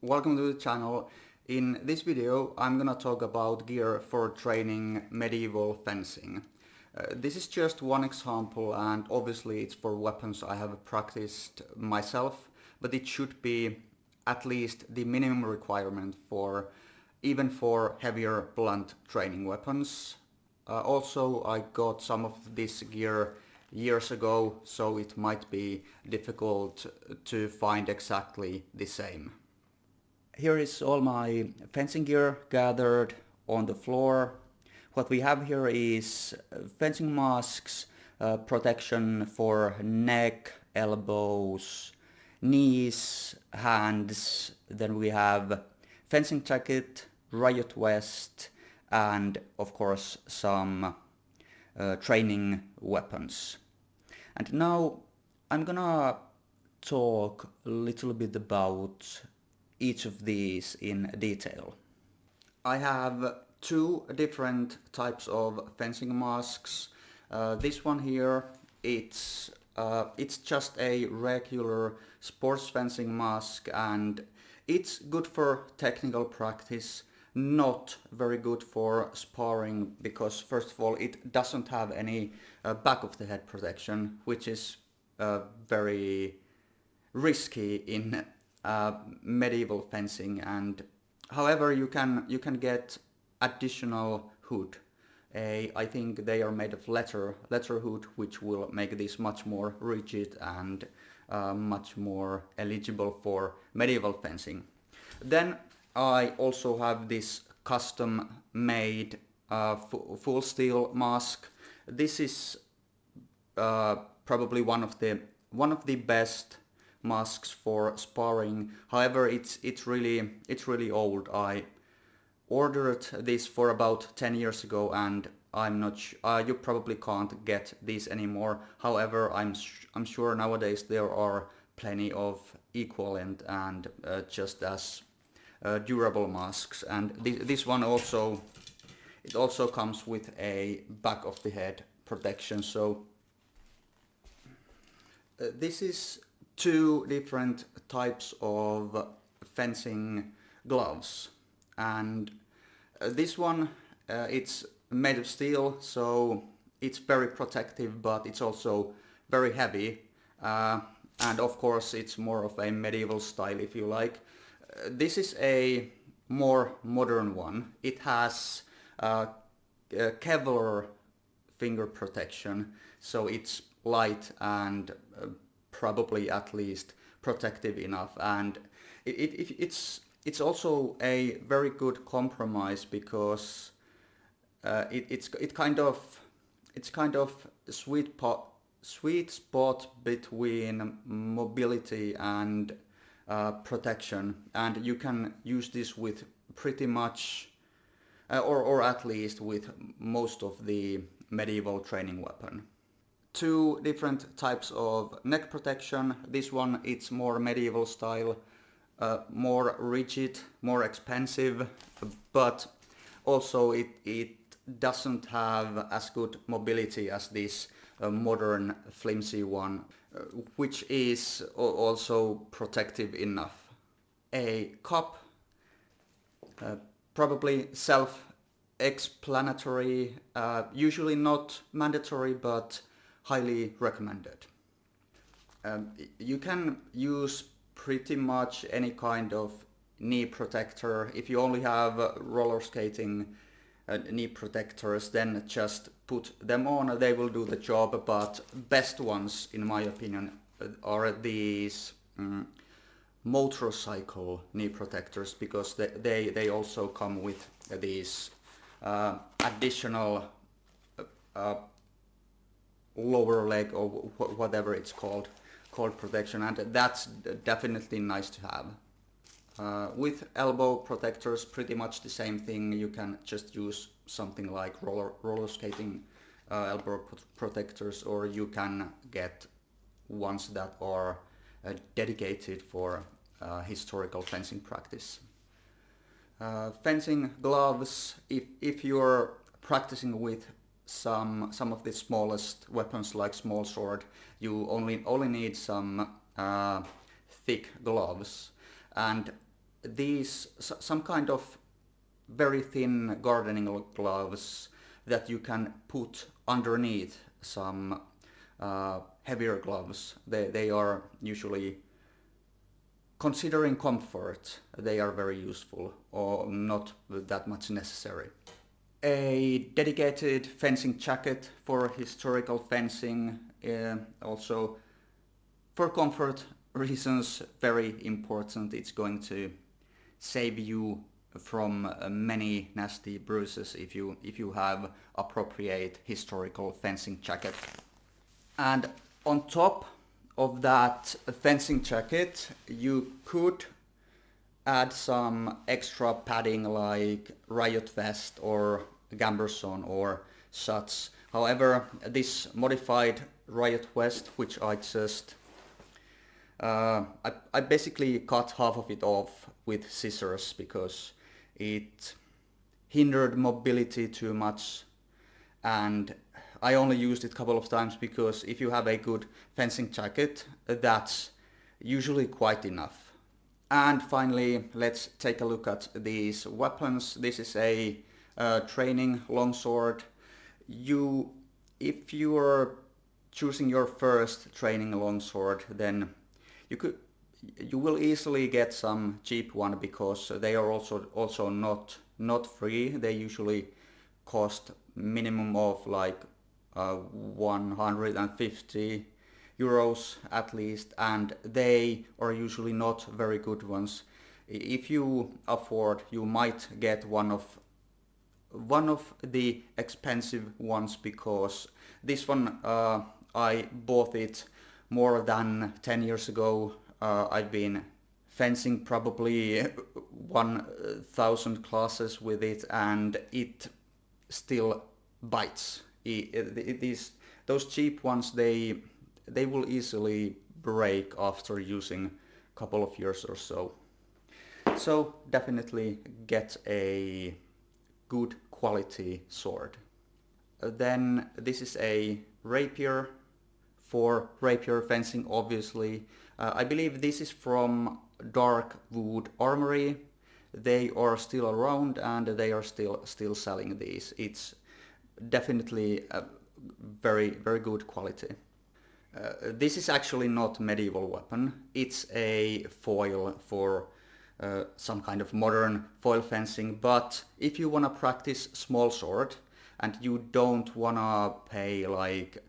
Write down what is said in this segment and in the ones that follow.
welcome to the channel. In this video I'm gonna talk about gear for training medieval fencing. This is just one example, and obviously it's for weapons I have practiced myself, but it should be at least the minimum requirement for even for heavier blunt training weapons. Also, I got some of this gear years ago, so it might be difficult to find exactly the same. Here is all my fencing gear gathered on the floor. What we have here is fencing masks, protection for neck, elbows, knees, hands. Then we have fencing jacket, riot vest, and of course some training weapons. And now I'm gonna talk a little bit about each of these in detail. I have two different types of fencing masks. This one here, it's just a regular sports fencing mask, and it's good for technical practice, not very good for sparring, because first of all it doesn't have any back of the head protection, which is very risky in medieval fencing. And however, you can get additional hood. I think they are made of leather hood, which will make this much more rigid and much more eligible for medieval fencing. Then I also have this custom made full steel mask. This is probably one of the best masks for sparring. However, it's really old. I ordered this for about 10 years ago, and I'm not you probably can't get these anymore. However, I'm sure nowadays there are plenty of equivalent and just as durable masks. And this one also comes with a back of the head protection. So this is two different types of fencing gloves, and this one it's made of steel, so it's very protective, but it's also very heavy, and of course it's more of a medieval style, if you like. This is a more modern one. It has Kevlar finger protection, so it's light and probably at least protective enough, and it's also a very good compromise, because it's kind of a sweet spot between mobility and protection, and you can use this with pretty much or at least with most of the medieval training weapon. Two different types of neck protection. This one, it's more medieval style, more rigid, more expensive, but also it doesn't have as good mobility as this modern flimsy one, which is also protective enough. A cup, probably self-explanatory, usually not mandatory, but highly recommended. You can use pretty much any kind of knee protector. If you only have roller skating knee protectors, then just put them on, they will do the job, but best ones in my opinion are these motorcycle knee protectors, because they also come with these additional lower leg or whatever it's called protection, and that's definitely nice to have. With elbow protectors, pretty much the same thing. You can just use something like roller skating elbow protectors, or you can get ones that are dedicated for historical fencing practice. Fencing gloves, if you're practicing with some of the smallest weapons like small sword, you only need some thick gloves, and some kind of very thin gardening gloves that you can put underneath some heavier gloves. They are usually, considering comfort, they are very useful or not that much necessary. A dedicated fencing jacket for historical fencing, also for comfort reasons, very important. It's going to save you from many nasty bruises if you have appropriate historical fencing jacket. And on top of that fencing jacket, you could add some extra padding like riot vest or gambeson or such. However, this modified riot vest, which I just I basically cut half of it off with scissors because it hindered mobility too much, and I only used it a couple of times because if you have a good fencing jacket, that's usually quite enough. And finally, let's take a look at these weapons. This is a training longsword. If you are choosing your first training longsword, then you will easily get some cheap one because they are also not free. They usually cost minimum of like 150 euros at least, and they are usually not very good ones. If you afford, you might get one of the expensive ones, because this one I bought it more than 10 years ago. I've been fencing probably 1,000 classes with it, and it still bites. Those cheap ones, they will easily break after using a couple of years or so. So definitely get a good quality sword. Then this is a rapier for rapier fencing, obviously. I believe this is from Dark Wood Armory. They are still around and they are still selling these. It's definitely a very good quality. This is actually not medieval weapon. It's a foil for some kind of modern foil fencing, but if you wanna practice small sword and you don't wanna pay like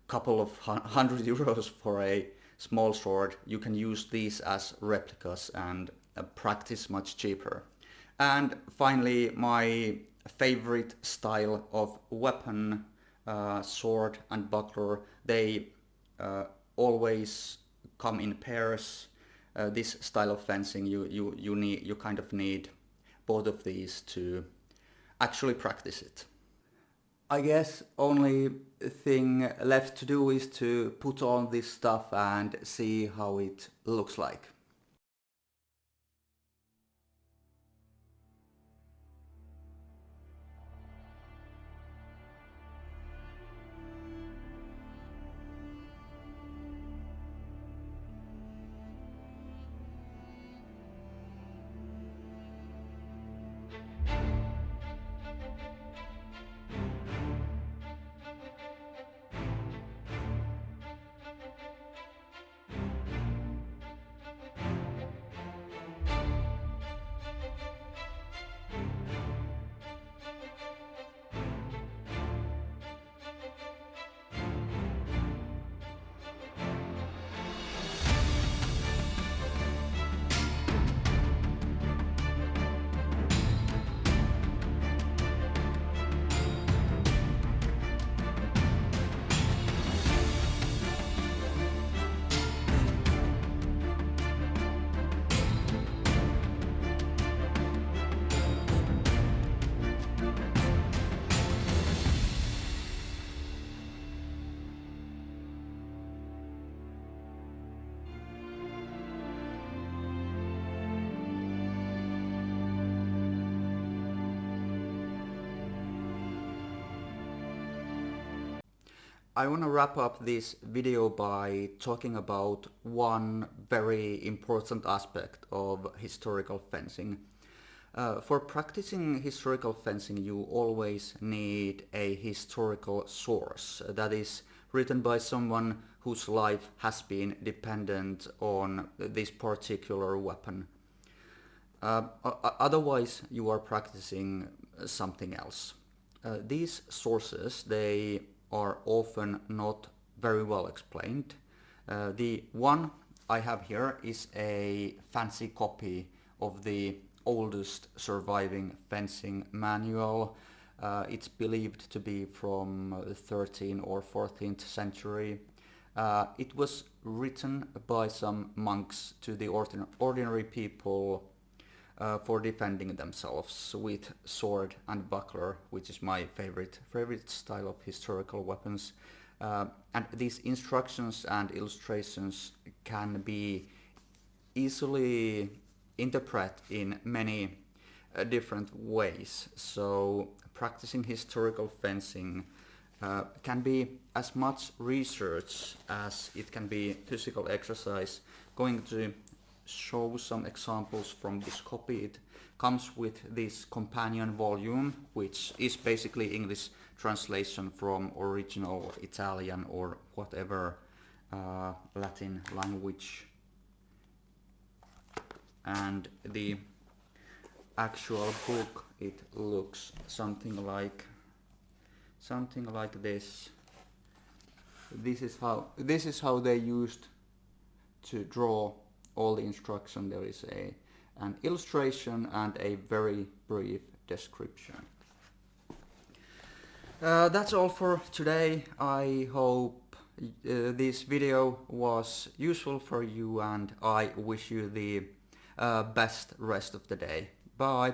couple of €100 for a small sword, you can use these as replicas and practice much cheaper. And finally, my favorite style of weapon, sword and buckler, they always come in pairs. This style of fencing, you kind of need both of these to actually practice it. I guess only thing left to do is to put on this stuff and see how it looks like. I want to wrap up this video by talking about one very important aspect of historical fencing. For practicing historical fencing, you always need a historical source that is written by someone whose life has been dependent on this particular weapon. Otherwise, you are practicing something else. These sources, they are often not very well explained. The one I have here is a fancy copy of the oldest surviving fencing manual. It's believed to be from the 13th or 14th century. It was written by some monks to the ordinary people for defending themselves with sword and buckler, which is my favorite style of historical weapons. And these instructions and illustrations can be easily interpreted in many different ways. So practicing historical fencing can be as much research as it can be physical exercise. Going to show some examples from this copy. It comes with this companion volume, which is basically English translation from original Italian or whatever Latin language. And the actual book, it looks something like this. This is how they used to draw all the instruction. There is an illustration and a very brief description. That's all for today. I hope this video was useful for you, and I wish you the best rest of the day. Bye.